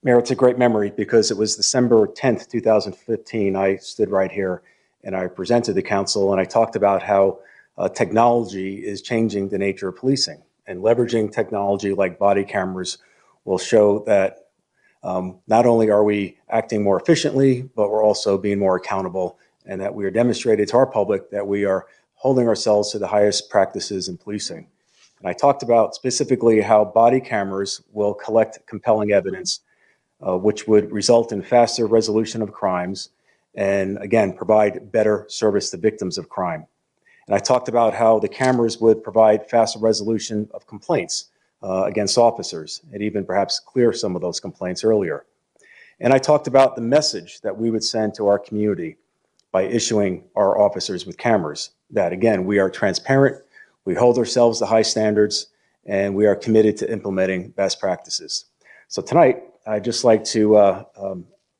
Mayor, it's a great memory because it was December 10th, 2015. I stood right here and I presented the council and I talked about how technology is changing the nature of policing, and leveraging technology like body cameras will show that not only are we acting more efficiently, but we're also being more accountable, and that we are demonstrating to our public that we are holding ourselves to the highest practices in policing. And I talked about specifically how body cameras will collect compelling evidence, which would result in faster resolution of crimes and, again, provide better service to victims of crime. And I talked about how the cameras would provide faster resolution of complaints against officers, and even perhaps clear some of those complaints earlier. And I talked about the message that we would send to our community by issuing our officers with cameras, that, again, we are transparent, we hold ourselves to high standards, and we are committed to implementing best practices. So tonight, I'd just like to,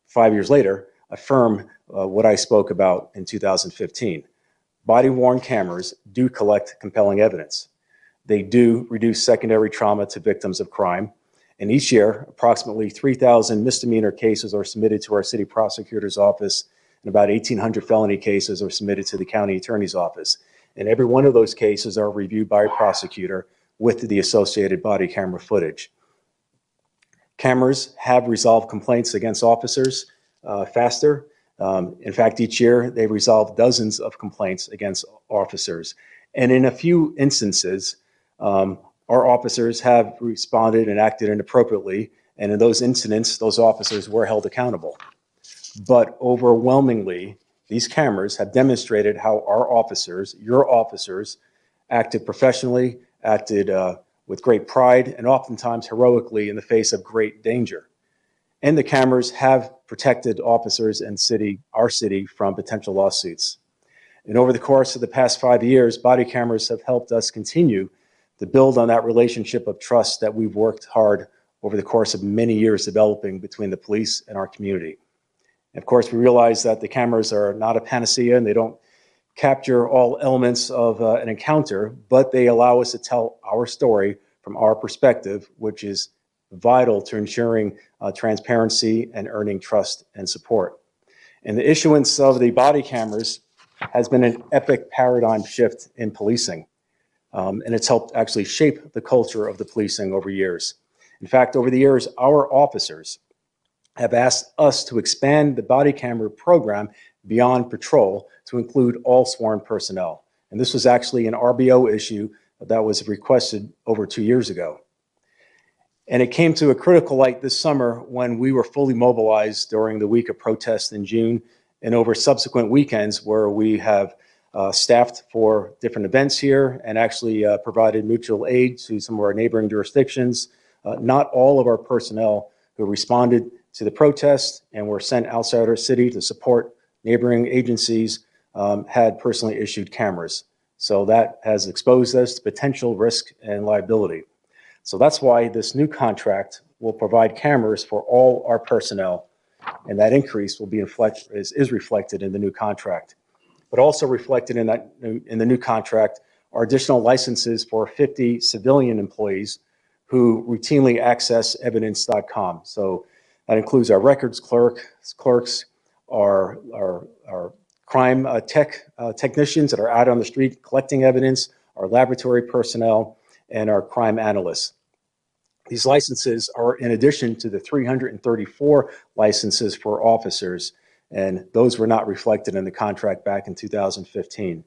5 years later, affirm what I spoke about in 2015. Body-worn cameras do collect compelling evidence. They do reduce secondary trauma to victims of crime. And each year, approximately 3,000 misdemeanor cases are submitted to our city prosecutor's office, and about 1,800 felony cases are submitted to the county attorney's office. And every one of those cases are reviewed by a prosecutor with the associated body camera footage. Cameras have resolved complaints against officers faster. In fact, each year they resolve dozens of complaints against officers. And in a few instances, our officers have responded and acted inappropriately. And in those incidents, those officers were held accountable. But overwhelmingly, these cameras have demonstrated how our officers, your officers, acted professionally, acted with great pride, and oftentimes heroically in the face of great danger. And the cameras have protected officers and our city from potential lawsuits. And over the course of the past 5 years, body cameras have helped us continue to build on that relationship of trust that we've worked hard over the course of many years developing between the police and our community. And of course, we realize that the cameras are not a panacea, and they don't capture all elements of an encounter, but they allow us to tell our story from our perspective, which is vital to ensuring transparency and earning trust and support. And the issuance of the body cameras has been an epic paradigm shift in policing, and it's helped actually shape the culture of the policing over years. In fact, over the years, our officers have asked us to expand the body camera program beyond patrol to include all sworn personnel. And this was actually an RBO issue that was requested over 2 years ago. And it came to a critical light this summer when we were fully mobilized during the week of protest in June, and over subsequent weekends where we have staffed for different events here and actually provided mutual aid to some of our neighboring jurisdictions. Not all of our personnel who responded to the protest and were sent outside our city to support neighboring agencies had personally issued cameras. So that has exposed us to potential risk and liability. So that's why this new contract will provide cameras for all our personnel, and that increase will be is reflected in the new contract. But also reflected in the new contract are additional licenses for 50 civilian employees who routinely access evidence.com. So that includes our records clerks, our crime technicians that are out on the street collecting evidence, our laboratory personnel, and our crime analysts. These licenses are in addition to the 334 licenses for officers, and those were not reflected in the contract back in 2015.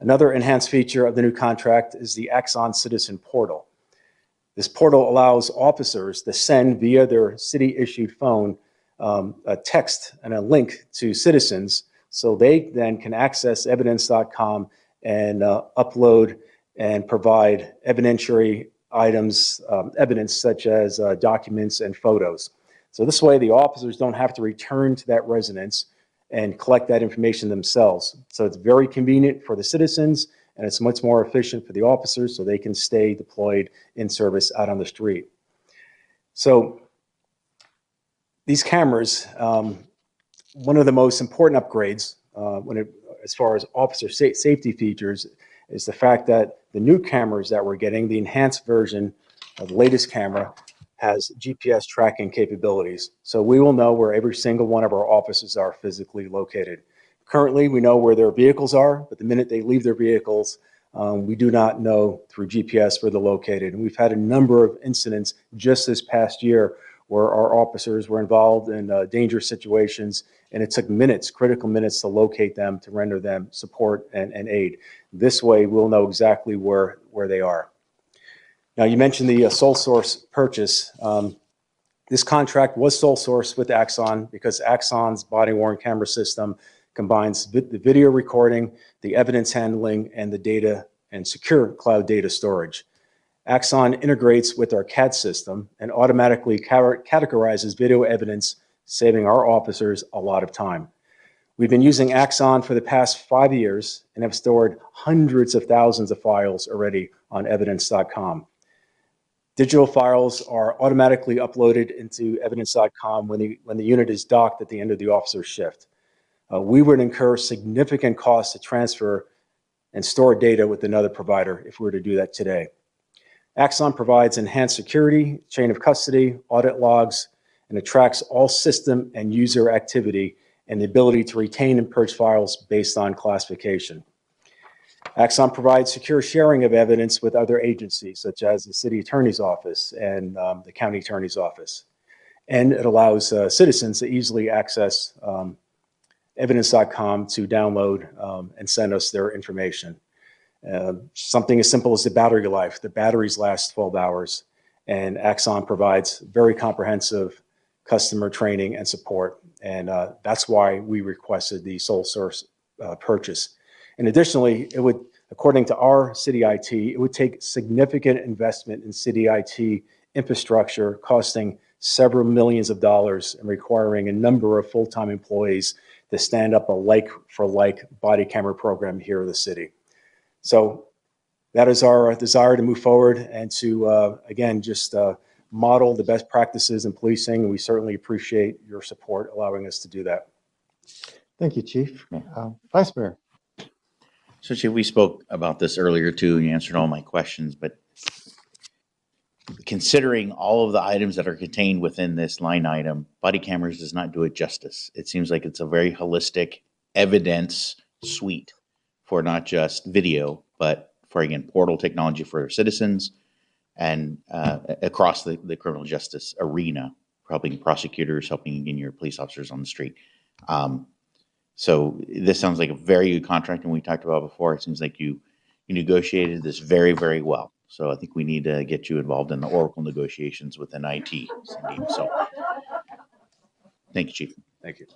Another enhanced feature of the new contract is the Axon Citizen Portal. This portal allows officers to send via their city-issued phone a text and a link to citizens, so they then can access evidence.com and upload and provide evidentiary items, evidence such as documents and photos. So this way the officers don't have to return to that residence and collect that information themselves. So it's very convenient for the citizens, and it's much more efficient for the officers so they can stay deployed in service out on the street. So these cameras, one of the most important upgrades as far as officer safety features is the fact that the new cameras that we're getting, the enhanced version of the latest camera, has GPS tracking capabilities. So we will know where every single one of our offices are physically located. Currently, we know where their vehicles are, but the minute they leave their vehicles, we do not know through GPS where they're located. And we've had a number of incidents just this past year where our officers were involved in dangerous situations, and it took minutes, critical minutes, to locate them, to render them support and aid. This way, we'll know exactly where they are. Now, you mentioned the sole source purchase. This contract was sole source with Axon because Axon's body-worn camera system combines the video recording, the evidence handling, and the data and secure cloud data storage. Axon integrates with our CAD system and automatically categorizes video evidence, saving our officers a lot of time. We've been using Axon for the past 5 years and have stored hundreds of thousands of files already on evidence.com. Digital files are automatically uploaded into evidence.com when the unit is docked at the end of the officer's shift. We would incur significant costs to transfer and store data with another provider if we were to do that today. Axon provides enhanced security, chain of custody, audit logs, and it tracks all system and user activity and the ability to retain and purge files based on classification. Axon provides secure sharing of evidence with other agencies, such as the city attorney's office and the county attorney's office. And it allows citizens to easily access evidence.com to download and send us their information. Something as simple as the battery life. The batteries last 12 hours, and Axon provides very comprehensive customer training and support. And that's why we requested the sole source purchase. And additionally, it would, according to our city IT, it would take significant investment in city IT infrastructure, costing several millions of dollars and requiring a number of full-time employees to stand up a like-for-like body camera program here in the city. So that is our desire to move forward and to, again, just model the best practices in policing. And we certainly appreciate your support allowing us to do that. Thank you, Chief. Vice Mayor. So, Chief, we spoke about this earlier too, and you answered all my questions, but considering all of the items that are contained within this line item, body cameras does not do it justice. It seems like it's a very holistic evidence suite for not just video, but for, again, portal technology for citizens and across the criminal justice arena, helping prosecutors, helping your police officers on the street. So this sounds like a very good contract, and we talked about before. It seems like you negotiated this very, very well. So I think we need to get you involved in the Oracle negotiations within IT, Cindy. So thank you, Chief. Thank you.